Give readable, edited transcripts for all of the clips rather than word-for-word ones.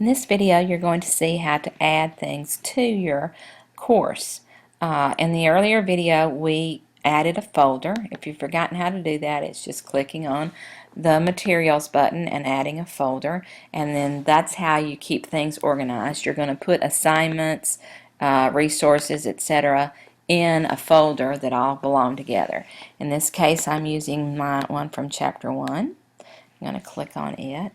In this video, you're going to see how to add things to your course. In the earlier video, we added a folder. If you've forgotten how to do that, it's just clicking on the materials button and adding a folder, and then that's how you keep things organized. You're going to put assignments, resources, etc. in a folder that all belong together. In this case, I'm using my one from chapter 1. I'm going to click on it.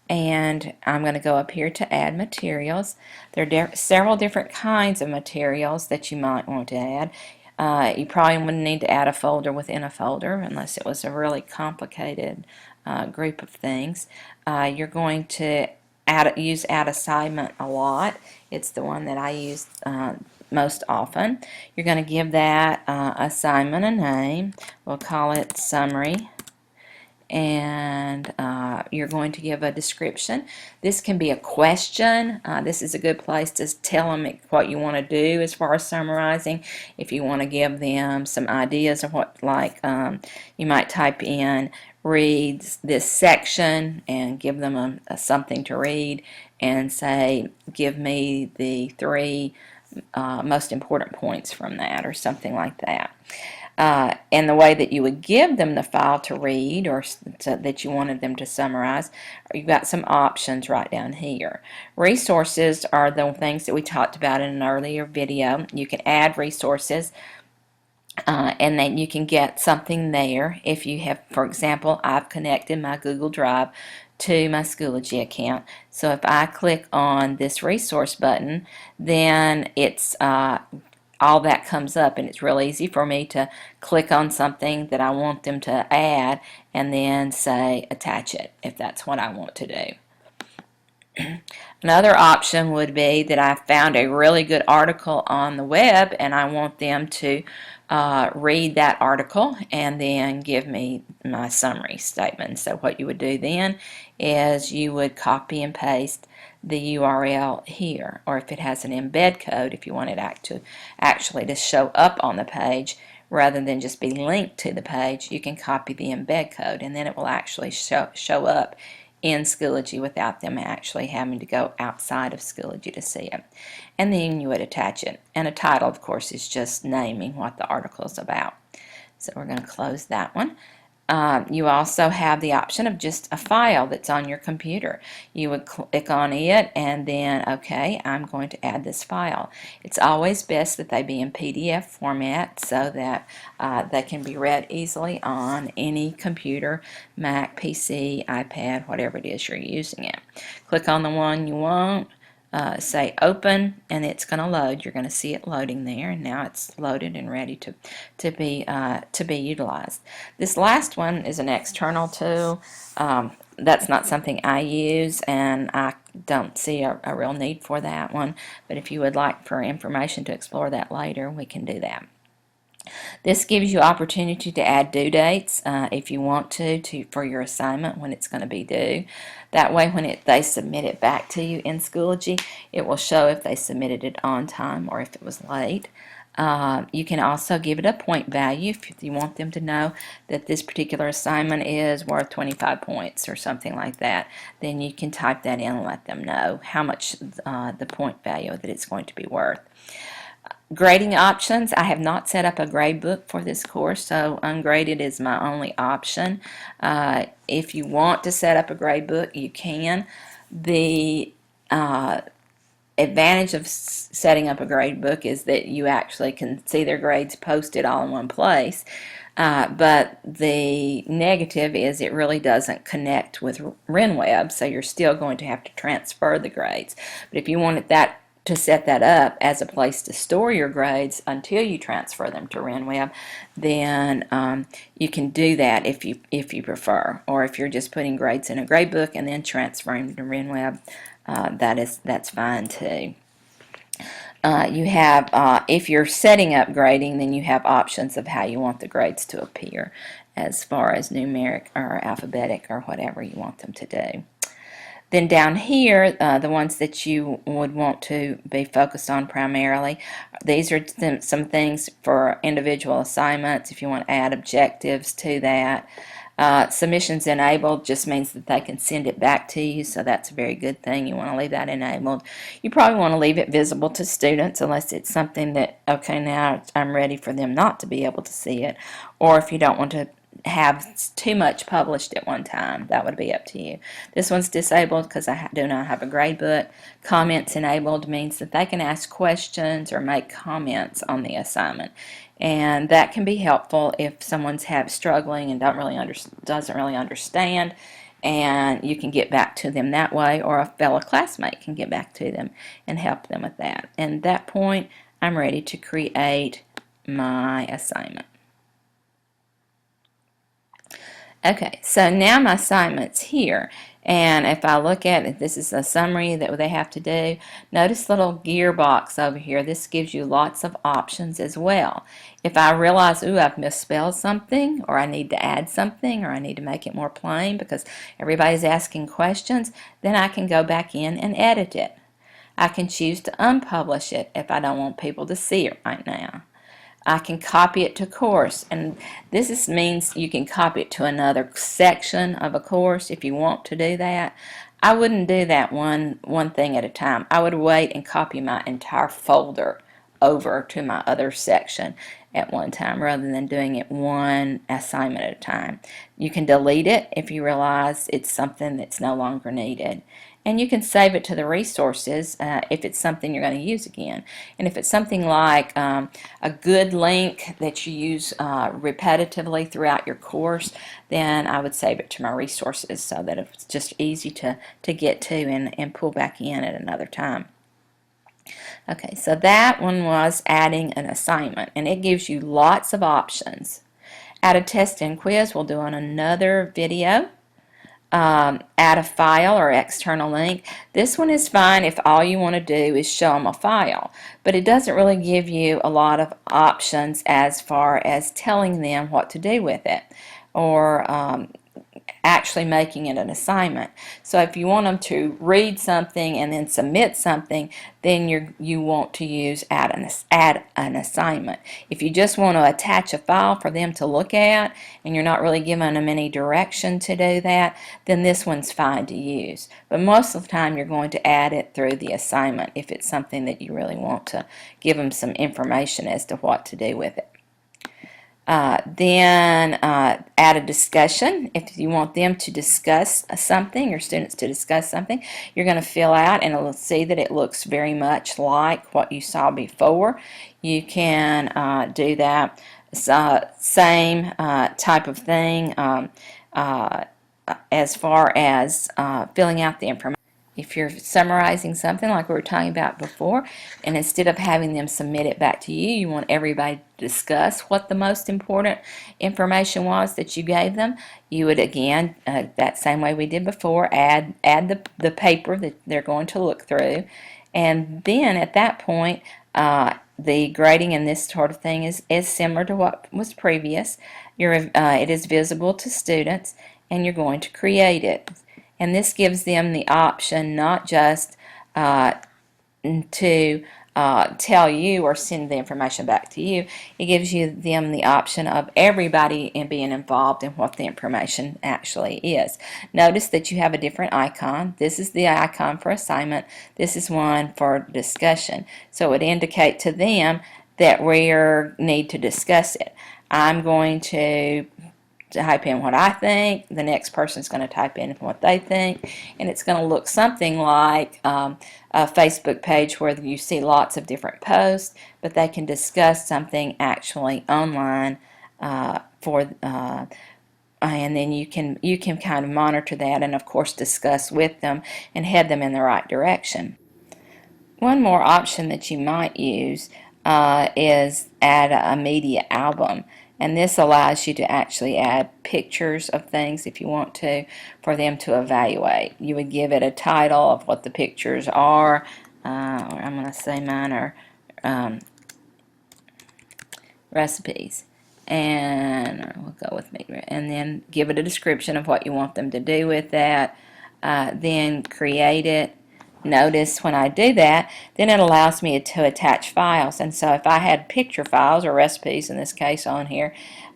And I'm going to go up here to add materials. There are several different kinds of materials that you might want to add. You probably wouldn't need to add a folder within a folder unless it was a really complicated group of things. You're going to use add assignment a lot. It's the one that I use most often. You're going to give that assignment a name. We'll call it summary. And you're going to give a description. This can be a question. This is a good place to tell them what you want to do as far as summarizing. If you want to give them some ideas of what, like you might type in read this section and give them something to read and say give me the 3 most important points from that or something like that. And the way that you would give them the file to read or that you wanted them to summarize, you've got some options right down here. Resources are the things that we talked about in an earlier video. You can add resources and then you can get something there. If you have, for example, I've connected my Google Drive to my Schoology account. So if I click on this resource button, then it's all that comes up, and it's real easy for me to click on something that I want them to add and then say attach it if that's what I want to do. Another option would be that I found a really good article on the web and I want them to read that article and then give me my summary statement. So what you would do then is you would copy and paste the URL here, or if it has an embed code, if you want it actually to show up on the page rather than just be linked to the page, you can copy the embed code and then it will actually show up in Schoology without them actually having to go outside of Schoology to see it. And then you would attach it. And a title, of course, is just naming what the article is about. So we're going to close that one. You also have the option of just a file that's on your computer. You would click on it and then, okay, I'm going to add this file. It's always best that they be in PDF format so that they can be read easily on any computer, Mac, PC, iPad, whatever it is you're using it. Click on the one you want. Say open, and it's going to load. You're going to see it loading there, and now it's loaded and ready to be utilized. This last one is an external tool. That's not something I use, and I don't see a real need for that one. But if you would like for information to explore that later, we can do that. This gives you opportunity to add due dates if you want to for your assignment when it's going to be due. That way when they submit it back to you in Schoology, it will show if they submitted it on time or if it was late. You can also give it a point value if you want them to know that this particular assignment is worth 25 points or something like that. Then you can type that in and let them know how much the point value that it's going to be worth. Grading options, I have not set up a grade book for this course, so ungraded is my only option. If you want to set up a grade book, you can. The advantage of setting up a grade book is that you actually can see their grades posted all in one place. But the negative is it really doesn't connect with RenWeb, so you're still going to have to transfer the grades. But if you wanted that to set that up as a place to store your grades until you transfer them to RenWeb, then you can do that if you prefer. Or if you're just putting grades in a grade book and then transferring them to RenWeb, that's fine too. You have, if you're setting up grading, then you have options of how you want the grades to appear as far as numeric or alphabetic or whatever you want them to do. Then down here, the ones that you would want to be focused on primarily, these are some things for individual assignments if you want to add objectives to that. Submissions enabled just means that they can send it back to you, so that's a very good thing. You want to leave that enabled. You probably want to leave it visible to students unless it's something that, okay, now I'm ready for them not to be able to see it, or if you don't want to have too much published at one time. That would be up to you. This one's disabled because I do not have a grade book. Comments enabled means that they can ask questions or make comments on the assignment, and that can be helpful if someone's struggling and doesn't really understand, and you can get back to them that way, or a fellow classmate can get back to them and help them with that. And at that point, I'm ready to create my assignment. Okay, so now my assignment's here, and if I look at it, this is a summary that they have to do. Notice the little gear box over here. This gives you lots of options as well. If I realize, ooh, I've misspelled something, or I need to add something, or I need to make it more plain because everybody's asking questions, then I can go back in and edit it. I can choose to unpublish it if I don't want people to see it right now. I can copy it to course, and means you can copy it to another section of a course if you want to do that. I wouldn't do that one thing at a time. I would wait and copy my entire folder over to my other section at one time rather than doing it one assignment at a time. You can delete it if you realize it's something that's no longer needed. And you can save it to the resources if it's something you're going to use again. And if it's something like a good link that you use repetitively throughout your course, then I would save it to my resources so that it's just easy to get to and pull back in at another time. Okay, so that one was adding an assignment, and it gives you lots of options. Add a test and quiz we'll do on another video. Add a file or external link. This one is fine if all you want to do is show them a file, but it doesn't really give you a lot of options as far as telling them what to do with it, or actually making it an assignment. So if you want them to read something and then submit something, then you want to use add an assignment. If you just want to attach a file for them to look at and you're not really giving them any direction to do that, then this one's fine to use. But most of the time you're going to add it through the assignment if it's something that you really want to give them some information as to what to do with it. Then add a discussion. If you want them to discuss something, your students to discuss something, you're going to fill out and it'll see that it looks very much like what you saw before. You can do that same type of thing as far as filling out the information. If you're summarizing something like we were talking about before, and instead of having them submit it back to you, you want everybody to discuss what the most important information was that you gave them, you would again, that same way we did before, add the paper that they're going to look through. And then at that point, the grading and this sort of thing is similar to what was previous. It is visible to students, and you're going to create it. And this gives them the option not just to tell you or send the information back to you. It gives them the option of everybody being involved in what the information actually is. Notice that you have a different icon. This is the icon for assignment. This is one for discussion. So it would indicate to them that we need to discuss it. I'm going to type in what I think, the next person's going to type in what they think, and it's going to look something like a Facebook page where you see lots of different posts, but they can discuss something actually online and then you can kind of monitor that and of course discuss with them and head them in the right direction. One more option that you might use is add a media album. And this allows you to actually add pictures of things if you want to for them to evaluate. You would give it a title of what the pictures are. Or I'm going to say mine are recipes. And we'll go with me. And then give it a description of what you want them to do with that. Then create it. Notice when I do that, then it allows me to attach files. And so if I had picture files or recipes in this case on here,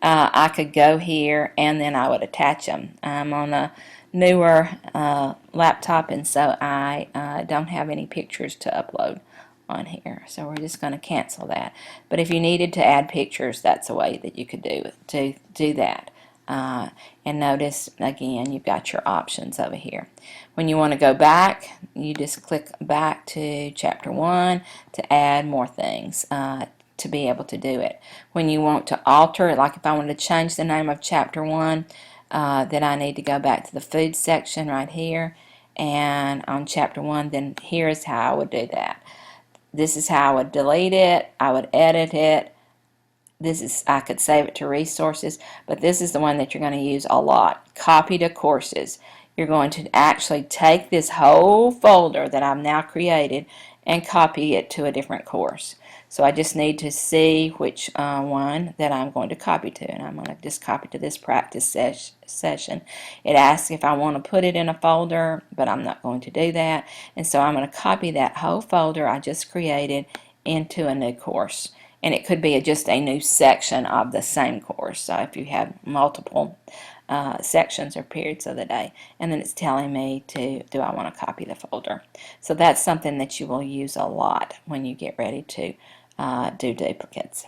I could go here and then I would attach them. I'm on a newer laptop, and so I don't have any pictures to upload on here, so we're just going to cancel that. But if you needed to add pictures, that's a way that you could do that. And notice again, you've got your options over here. When you want to go back, you just click back to chapter 1 to add more things to be able to do it. When you want to alter, like if I wanted to change the name of chapter 1, then I need to go back to the food section right here, and on chapter 1, then here's how I would do that. This is how I would delete it. I would edit it. I could save it to resources, but this is the one that you're going to use a lot. Copy to courses. You're going to actually take this whole folder that I've now created and copy it to a different course. So I just need to see which one that I'm going to copy to, and I'm going to just copy to this practice session. It asks if I want to put it in a folder, but I'm not going to do that, and so I'm going to copy that whole folder I just created into a new course. And it could be just a new section of the same course. So if you have multiple sections or periods of the day, and then it's telling me do I want to copy the folder. So that's something that you will use a lot when you get ready to do duplicates.